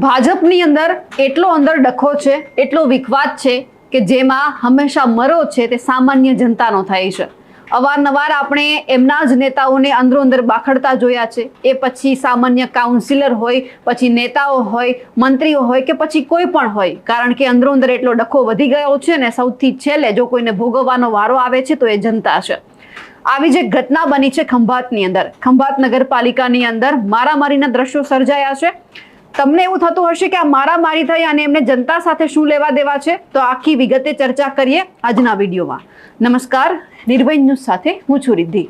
ભાજપની અંદર એટલો અંદર ડખો છે, એટલો વિખવાદ છે કે જેમાં હંમેશા મરો છે તે સામાન્ય જનતાનો થાય છે। અવારનવાર આપણે એમના જ નેતાઓને અંદરો અંદર બાખડતા જોયા છે। એ પછી સામાન્ય કાઉન્સિલર હોય, પછી નેતાઓ હોય, મંત્રીઓ હોય કે પછી કોઈ પણ હોય, કારણ કે અંદરો અંદર એટલો ડખો વધી ગયો છે ને સૌથી છેલ્લે જો કોઈને ભોગવવાનો વારો આવે છે તો એ જનતા છે। આવી જે ઘટના બની છે ખંભાતની અંદર, ખંભાત નગરપાલિકાની અંદર મારામારીના દ્રશ્યો સર્જાયા છે। તમને એવું થતું હશે કે આ મારામારી થઈ અને એમને જનતા સાથે શું લેવા દેવા છે, તો આખી વિગતે ચર્ચા કરીએ આજના વિડીયોમાં। નમસ્કાર, નિર્ભય ન્યૂઝ સાથે હું છું રિદ્ધિ।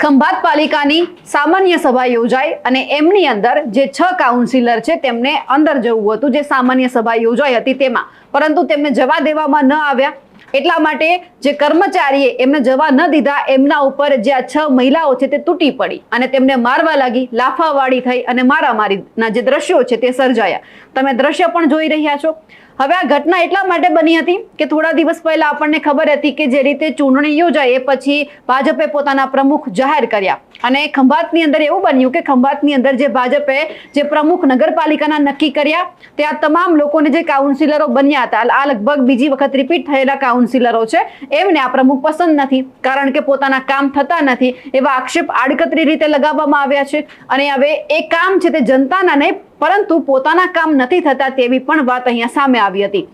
ખંભાત પાલિકાની સામાન્ય સભા યોજાઈ અને એમની અંદર જે 6 કાઉન્સિલર છે તેમને અંદર જવું હતું, જે સામાન્ય સભા યોજાઈ હતી તેમાં, પરંતુ તેમને જવા દેવામાં ન આવ્યા। એટલા માટે જે કર્મચારીએ એમને જવા ન દીધા એમના ઉપર જે આ 6 મહિલાઓ છે તે તૂટી પડી અને તેમને મારવા લાગી, લાફાવાળી થઈ અને મારામારીના જે દ્રશ્યો છે તે સર્જાયા। તમે દ્રશ્ય પણ જોઈ રહ્યા છો। હવે આ ઘટના એટલા માટે બની હતી કે થોડા દિવસ પહેલા આપણને ખબર હતી કે જે રીતે ચૂંટણી યોજાઈ એ પછી ભાજપે પોતાના પ્રમુખ જાહેર કર્યા અને ખંભાતની અંદર એવું બન્યું કે ખંભાતની અંદર જે ભાજપે જે પ્રમુખ નગરપાલિકાના નક્કી કર્યા તે આ તમામ લોકોને જે કાઉન્સિલરો બન્યા હતા, આ લગભગ બીજી વખત રિપીટ થયેલા કાઉન્સિલરો છે, એમને આ પ્રમુખ પસંદ નથી, કારણ કે પોતાના કામ થતા નથી એવા આક્ષેપ આડકતરી રીતે લગાવવામાં આવ્યા છે। અને હવે એ કામ છે તે જનતાના નહીં પરંતુ પોતાના કામ નથી થતા તેવી પણ વાત અહીંયા સામે આવી હતી।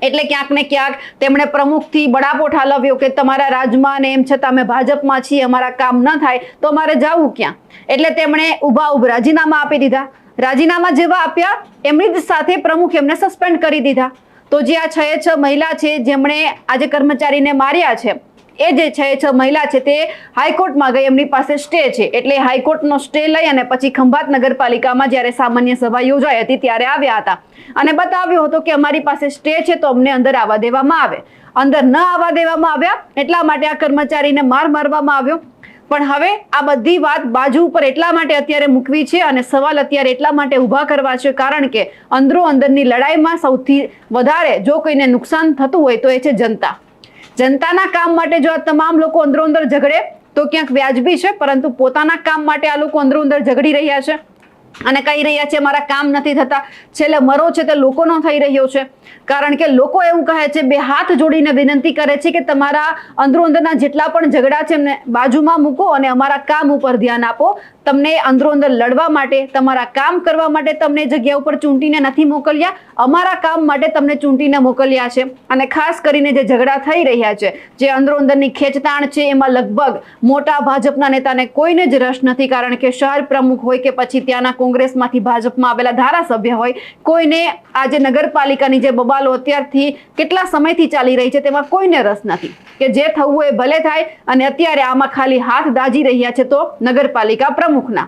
એટલે ક્યાંક ને ક્યાંક તેમણે પ્રમુખથી બડાપો ઠાલવ્યો કે તમારા રાજમાં ને એમ છતાં અમે ભાજપમાં છીએ, અમારા કામ ન થાય તો અમારે જવું ક્યાં? એટલે તેમણે ઉભા રાજીનામા આપી દીધા। રાજીનામા જેવા આપ્યા એમની જ સાથે પ્રમુખ એમને સસ્પેન્ડ કરી દીધા। તો જે આ 6 મહિલા છે જેમણે આજે કર્મચારીને માર્યા છે, એ જે 6 મહિલા છે તે હાઈકોર્ટમાં ગઈ, એમની પાસે સ્ટે છે, એટલે હાઈકોર્ટનો સ્ટે લઈ અને પછી ખંભાત નગરપાલિકામાં જ્યારે સામાન્ય સભા યોજાઈ હતી ત્યારે આવ્યા હતા અને બતાવ્યો હતો કે અમારી પાસે સ્ટે છે તો અમને અંદર આવવા દેવામાં આવે। અંદર ન આવવા દેવામાં આવ્યા એટલા માટે આ કર્મચારીને મારવામાં આવ્યો। પણ હવે આ બધી વાત બાજુ ઉપર એટલા માટે અત્યારે મૂકવી છે અને સવાલ અત્યારે એટલા માટે ઊભા કરવા છે કારણ કે અંદરો અંદરની લડાઈમાં સૌથી વધારે જો કોઈને નુકસાન થતું હોય તો એ છે જનતા। જનતાના કામ માટે જો આ તમામ લોકો અંદરો અંદર ઝઘડે તો ક્યાંક વ્યાજબી છે, પરંતુ પોતાના કામ માટે આ લોકો અંદરો અંદર ઝઘડી રહ્યા છે અને કહી રહ્યા છે મારા કામ નથી થતા। છેલ્લે મરો છે તે લોકોનો થઈ રહ્યો છે, કારણ કે લોકો એવું કહે છે, બે હાથ જોડીને વિનંતી કરે છે કે તમારા અંદરો અંદરના જેટલા પણ ઝઘડા છે એમને બાજુમાં મૂકો અને અમારા કામ ઉપર ધ્યાન આપો। તમને અંદરો અંદર લડવા માટે, તમારા કામ કરવા માટે તમને જગ્યા ઉપર ચૂંટીને નથી મોકલ્યા, અમારા કામ માટે તમને ચૂંટીને મોકલ્યા છે। અને ખાસ કરીને જે ઝઘડા થઈ રહ્યા છે, જે અંદરો અંદરની ખેંચતાણ છે, એમાં લગભગ મોટા ભાજપના નેતાને કોઈને જ રસ નથી, કારણ કે શહેર પ્રમુખ હોય કે પછી ત્યાંના કોંગ્રેસમાંથી ભાજપમાં આવેલા ધારાસભ્ય હોય, કોઈને આજે નગરપાલિકાની જે બબાલો અત્યારથી કેટલા સમયથી ચાલી રહી છે તેમાં કોઈને રસ નથી કે જે થવું એ ભલે થાય। અને અત્યારે આમાં ખાલી હાથ દાજી રહ્યા છે તો નગરપાલિકા પ્રમુખના,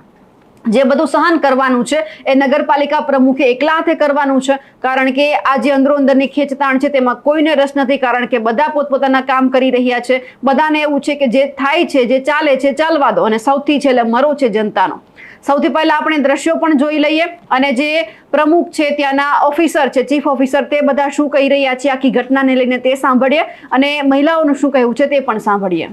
જે બધું સહન કરવાનું છે એ નગરપાલિકા પ્રમુખે એકલા હાથે કરવાનું છે, કારણ કે આ જે અંદરો અંદરની ખેંચતાણ છે તેમાં કોઈને રસ નથી, કારણ કે બધા પોતપોતાના કામ કરી રહ્યા છે। બધાને એવું છે કે જે થાય છે, જે ચાલે છે ચાલવા દો અને સૌથી છેલ્લે મરો છે જનતાનો। સૌથી પહેલા આપણે દ્રશ્યો પણ જોઈ લઈએ અને જે પ્રમુખ છે ત્યાંના ઓફિસર છે, ચીફ ઓફિસર, તે બધા શું કહી રહ્યા છે આખી ઘટનાને લઈને તે સાંભળીએ અને મહિલાઓનું શું કહેવું છે તે પણ સાંભળીએ।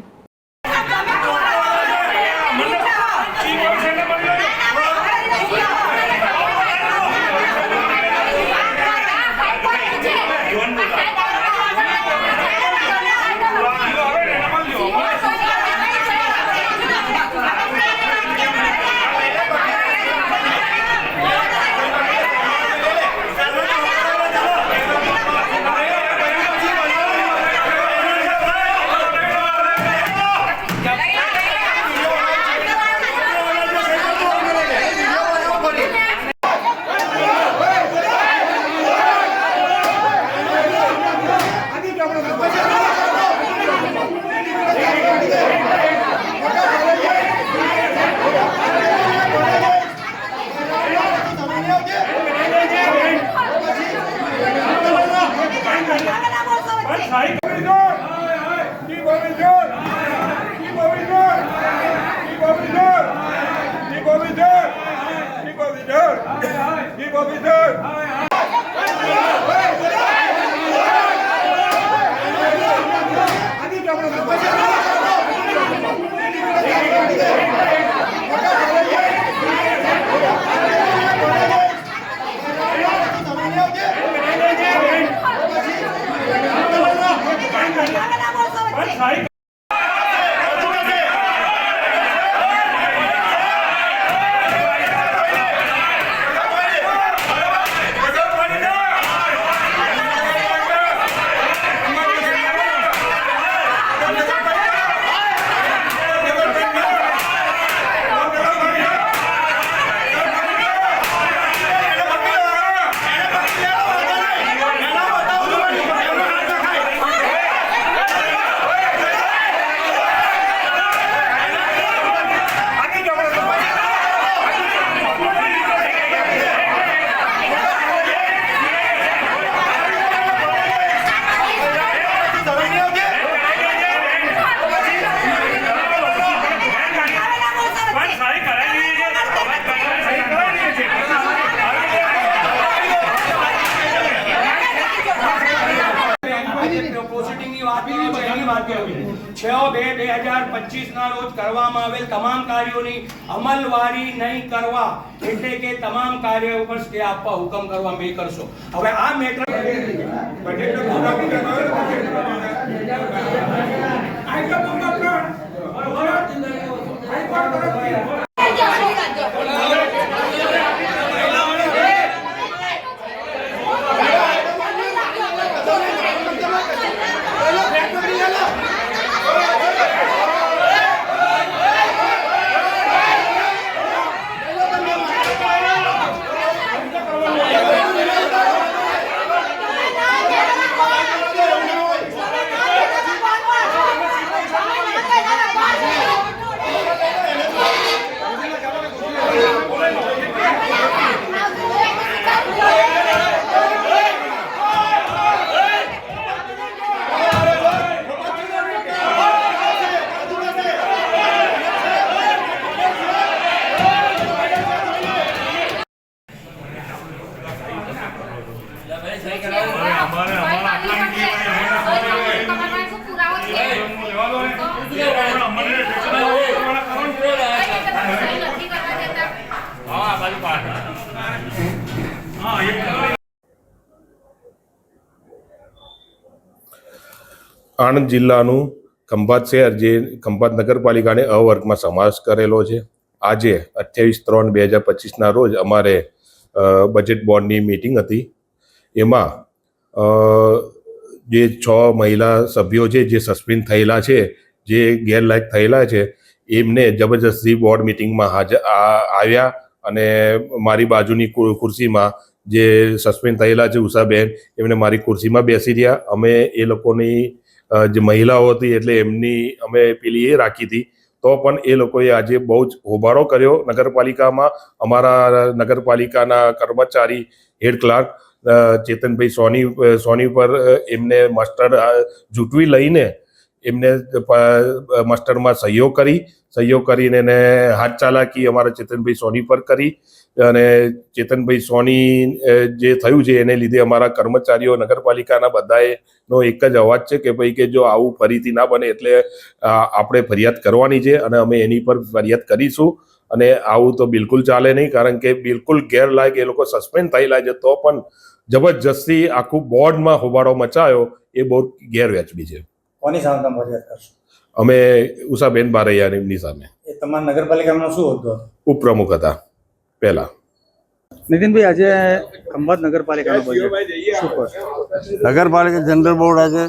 6/2/2025 રોજ કરવામાં આવેલ તમામ કાર્યોની અમલવારી નહીં કરવા એટલે કે તમામ કાર્ય ઉપર સ્ટે આપવા હુકમ કરવા મેં કરશો. હવે આ મેટર આણંદ જિલ્લાનું ખંભાત શહેર જે ખંભાત નગરપાલિકાને અ વર્ગમાં સમાવેશ કરેલો છે. આજે 28/3/2025ના રોજ અમારે બજેટ બોર્ડની મિટિંગ હતી. એમાં જે 6 મહિલા સભ્યો છે જે સસ્પેન્ડ થયેલા છે, જે ગેરલાયક થયેલા છે, એમને જબરજસ્તી બોર્ડ મિટિંગમાં આવ્યા અને મારી બાજુની ખુરશીમાં જે સસ્પેન્ડ થયેલા છે ઉષાબેન, એમને મારી ખુરશીમાં બેસી રહ્યા. અમે એ લોકોની જે મહિલાઓ હતી એટલે એમની અમે પેલી એ રાખી હતી, તો પણ એ લોકોએ આજે બહુ જ હોબાળો કર્યો નગરપાલિકામાં. અમારા નગરપાલિકાના કર્મચારી હેડ ક્લાર્ક ચેતનભાઈ સોની પર એમને માસ્ટર જૂટવી લઈને એમને માસ્ટરમાં સહયોગ કરીને એને હાથ ચાલાકી અમારા ચેતનભાઈ સોની પર કરી. અને ચેતનભાઈ સોની જે થયું છે એને લીધે અમારા કર્મચારીઓ નગરપાલિકાના બધાએનો એક જ અવાજ છે કે ભાઈ કે જો આવું ફરીથી ના બને એટલે આપણે ફરિયાદ કરવાની છે અને અમે એની પર ફરિયાદ કરીશું. અને આવું તો બિલકુલ ચાલે નહીં, કારણ કે બિલકુલ ગેરલાયક એ લોકો સસ્પેન્ડ થયેલા છે તો પણ જબરજસ્તી આખું બોર્ડમાં હોબાળો મચાયો, એ બહુ ગેરવ્યાજબી છે. કોની સામે તમે ફરિયાદ કરશો? અમે ઉષાબેન બારૈયાની સામે. એ તમારા નગરપાલિકામાં શું હોદ્દો હતો? ઉપપ્રમુખ હતા પહેલા. નીતિનભાઈ, આજે ખંભાત નગરપાલિકાનો બજેટ શું કહો? નગરપાલિકા જનરલ બોર્ડ આજે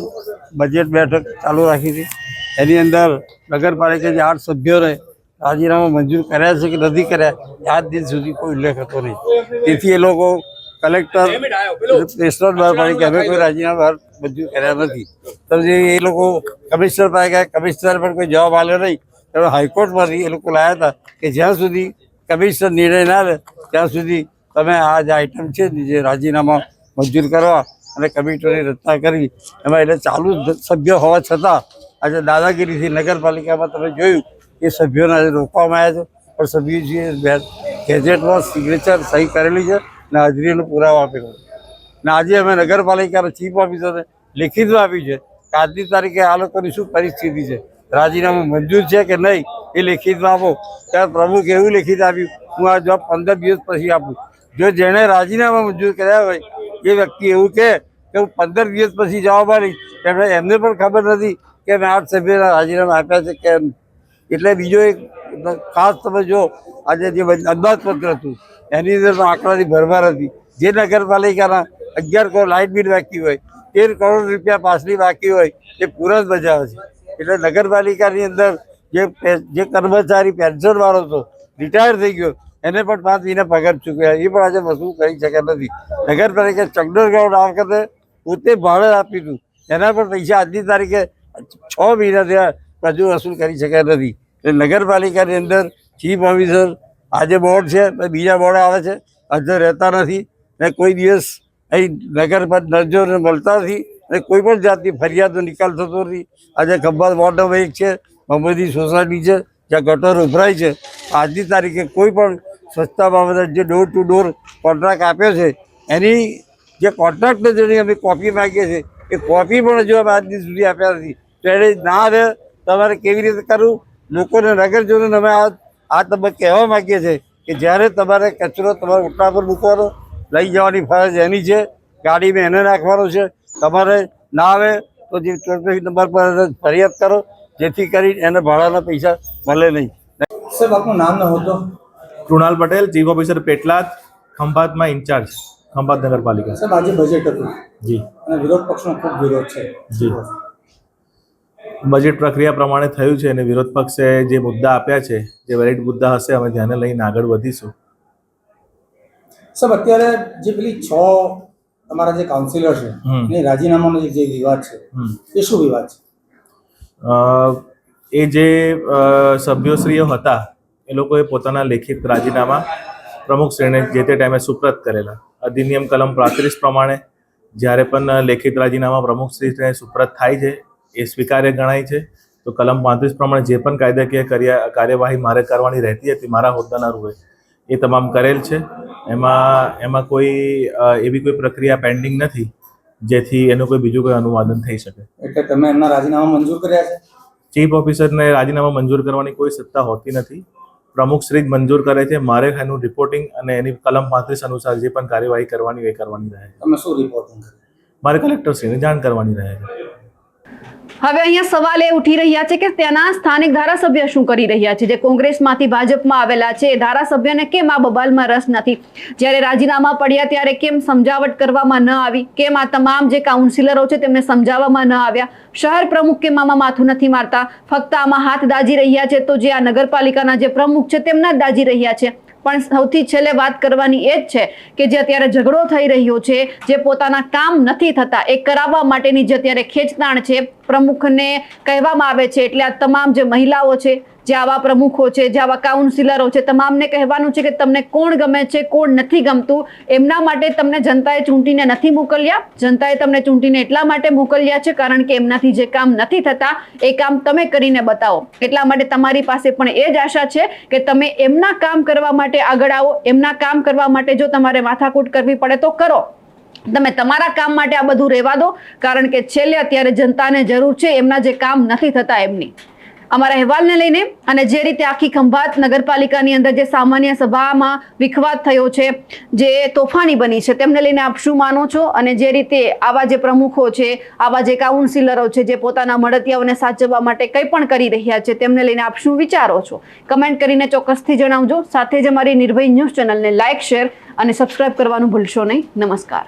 બજેટ બેઠક ચાલુ રાખી હતી. એની અંદર નગરપાલિકા જે 8 સભ્યોને રાજીનામા મંજૂર કર્યા છે કે નથી કર્યા, આજ દિન સુધી કોઈ ઉલ્લેખ હતો નહીં. તેથી એ લોકો કલેક્ટર પ્રેસનોટ બહાર પાડી કે અમે કોઈ રાજીનામા મંજૂર કર્યા નથી. તો જે એ લોકો કમિશનર પાસે ગયા, કમિશનર પણ કોઈ જવાબ આપ્યો નહીં. તો હાઈકોર્ટમાંથી એ લોકો લાવ્યા હતા કે જ્યાં સુધી કમિશનર નિર્ણય ના લે ત્યાં સુધી તમે આ જે આઈટમ છે જે રાજીનામા મંજૂર કરવા અને કમિટીની રચના કરી, એમાં એટલે ચાલુ સભ્ય હોવા છતાં આજે દાદાગીરીથી નગરપાલિકામાં તમે જોયું એ સભ્યોને આજે રોકવામાં આવ્યા છે. પણ સભ્યોજીએ ગેઝેટમાં સિગ્નેચર સહી કરેલી છે અને હાજરીનો પુરાવો આપેલો છે. અને આજે અમે નગરપાલિકાના ચીફ ઓફિસરને લેખિતમાં આપ્યું છે કે આજની તારીખે આ લોકોની શું પરિસ્થિતિ છે, રાજીનામું મંજૂર છે કે નહીં, એ લેખિતમાં આપો. ત્યારે પ્રમુખ એવું લેખિત આપ્યું, હું આ જવાબ 15 દિવસ પછી આપું. જો જેણે રાજીનામા મંજૂર કર્યા હોય એ વ્યક્તિ એવું કહે કે હું 15 દિવસ પછી જવાબ આપીશ, એમને પણ ખબર નથી કે મેં 8 સભ્યોના રાજીનામા આપ્યા છે કેમ. એટલે બીજો એક ખાસ તમે જો આજે જે અંદાજપત્ર હતું એની અંદર આંકડાની ભરમાર હતી. જે નગરપાલિકાના 11 કરોડ લાઇટ બિલ બાકી હોય, 13 કરોડ રૂપિયા પાછલી બાકી હોય, એ પૂરા જ બજાવે છે. એટલે નગરપાલિકાની અંદર જે કર્મચારી પેન્શનવાળો હતો, રિટાયર થઈ ગયો, એને પણ 5 મહિના પગાર ચૂક્યા, એ પણ આજે વસૂલ કરી શક્યા નથી. નગરપાલિકા ચકડોળ ગ્રાઉન્ડ આ વખતે પોતે ભાડે આપી હતું, એના પણ પૈસા આજની તારીખે 6 મહિના થયા હજુ વસૂલ કરી શક્યા નથી. એટલે નગરપાલિકાની અંદર ચીફ ઓફિસર આજે બોર્ડ છે, બીજા બોર્ડ આવે છે, હાજર રહેતા નથી ને કોઈ દિવસ અહીં નગર દરજ્જોને મળતા નથી અને કોઈ પણ જાતની ફરિયાદનો નિકાલ થતો નથી. આજે ખંભાત વોર્ડ નંબર 1 છે, મહમ્મદી સોસાયટી છે, જ્યાં ગટર ઉભરાય છે. આજની તારીખે કોઈ પણ સ્વચ્છતા બાબતે જે ડોર ટુ ડોર કોન્ટ્રાક્ટ આપ્યો છે એની જે કોન્ટ્રાક્ટને જેની અમે કોપી માગીએ છીએ એ કોપી પણ હજુ અમે આજ દિન સુધી આપ્યા નથી. તો એને ના આવે તમારે કેવી રીતે કરવું. લોકોને નગરજનોને અમે આ તબક્કે કહેવા માગીએ છીએ કે જ્યારે તમારે કચરો તમારા ઓટલા પર મૂકવાનો, લઈ જવાની ફરજ એની છે, ગાડીમાં એને નાખવાનો છે. તમારે ના આવે તો જે ટોલ ફ્રી નંબર પર ફરિયાદ કરો, જેથી કરી એને ભાડાના પૈસા મળે નહીં. સાહેબ આપનું નામ ન હોતો? કૃણાલ પટેલ, ચીફ ઓફિસર પેટલાદ, ખંભાતમાં ઇન્ચાર્જ, ખંભાત નગરપાલિકા. સાહેબ આજે બજેટ હતું જી અને વિરોધ પક્ષનો ખૂબ વિરોધ છે. જી, બજેટ પ્રક્રિયા પ્રમાણે થયું છે અને વિરોધ પક્ષે જે મુદ્દા આપ્યા છે, જે વેલિડ મુદ્દા હશે, અમે ધ્યાને લઈને આગળ વધીશું. સાહેબ અત્યારે જે પેલી 6 તમારા જે કાઉન્સિલર છે એ રાજીનામાનો જે વિવાદ છે એ શું વિવાદ છે? એ જે સભ્યોશ્રીઓ હતા એ લોકોએ પોતાના લેખિત રાજીનામા પ્રમુખશ્રીને જે તે ટાઈમે સુપ્રત કરેલા. અધિનિયમ કલમ 35 પ્રમાણે જ્યારે પણ લેખિત રાજીનામા પ્રમુખશ્રીને સુપ્રત થાય છે એ સ્વીકાર્ય ગણાય છે. તો કલમ 35 પ્રમાણે જે પણ કાયદાકીય કાર્યવાહી મારે કરવાની રહેતી હતી મારા હોદ્દાના રૂપે એ તમામ કરેલ છે. એમાં કોઈ એવી કોઈ પ્રક્રિયા પેન્ડિંગ નથી જેથી એનું કોઈ બીજું કોઈ અનુવાદન થઈ શકે. એટલે તમે એમના રાજીનામા મંજૂર કર્યા છે? ચીફ ઓફિસરને રાજીનામા મંજૂર કરવાની કોઈ સત્તા હોતી નથી. પ્રમુખશ્રી જ મંજૂર કરે છે. મારે એનું રિપોર્ટિંગ અને એની કલમ 35 અનુસાર જે પણ કાર્યવાહી કરવાની હોય એ કરવાની રહે છે. તમે શું રિપોર્ટિંગ કર્યું? મારે કલેક્ટરશ્રીને જાણ કરવાની રહે છે. હવે અહીંયા સવાલ એ ઉઠી રહ્યા છે કે ત્યાંના સ્થાનિક ધારાસભ્ય શું કરી રહ્યા છે? જે કોંગ્રેસમાંથી ભાજપમાં આવેલા છે એ ધારાસભ્યને કેમ આ બબાલમાં રસ નથી? જ્યારે રાજીનામા પડ્યા ત્યારે કેમ સમજાવટ કરવામાં ન આવી? કેમ આ તમામ જે કાઉન્સિલરો છે તેમને સમજાવવામાં ન આવ્યા? શહેર પ્રમુખ કેમ આમાં માથું નથી મારતા? ફક્ત આમાં હાથ દાજી રહ્યા છે તો જે આ નગરપાલિકાના જે પ્રમુખ છે તેમના જ દાજી રહ્યા છે. પણ સૌથી છેલ્લે વાત કરવાની એ જ છે કે જે અત્યારે ઝઘડો થઈ રહ્યો છે, જે પોતાના કામ નથી થતા એ કરાવવા માટેની જે અત્યારે ખેંચતાણ છે પ્રમુખને કહેવામાં આવે છે. એટલે આ તમામ જે મહિલાઓ છે, જે આવા પ્રમુખો છે, જે આવા કાઉન્સિલરો છે, તમામને કહેવાનું છે કે તમને કોણ ગમે છે, કોણ નથી ગમતું. એમના માટે તમને જનતાએ ચૂંટીને નથી મોકલ્યા. જનતાએ તમને ચૂંટીને એટલા માટે મોકલ્યા છે કારણ કે એમનાથી જે કામ નથી થતા એ કામ તમે કરીને બતાવો. એટલા માટે તમારી પાસે પણ એ જ આશા છે કે તમે એમના કામ કરવા માટે આગળ આવો. એમના કામ કરવા માટે જો તમારે માથાકૂટ કરવી પડે તો કરો. તમે તમારા કામ માટે આ બધું રહેવા દો કારણ કે છેલ્લે અત્યારે જનતાને જરૂર છે એમના જે કામ નથી થતા એમની. અમારા અહેવાલને લઈને અને જે રીતે આખી ખંભાત નગરપાલિકાની અંદર જે સામાન્ય સભામાં વિખવાદ થયો છે, જે તોફાની બની છે, તેમને લઈને આપ શું માનો છો? અને જે રીતે આવા જે પ્રમુખો છે, આવા જે કાઉન્સિલરો છે, જે પોતાના મળતિયાઓને સાચવવા માટે કંઈ પણ કરી રહ્યા છે, તેમને લઈને આપ શું વિચારો છો? કમેન્ટ કરીને ચોક્કસથી જણાવજો. સાથે જ અમારી નિર્ભય ન્યૂઝ ચેનલને લાઇક, શેર અને સબસ્ક્રાઇબ કરવાનું ભૂલશો નહીં. નમસ્કાર.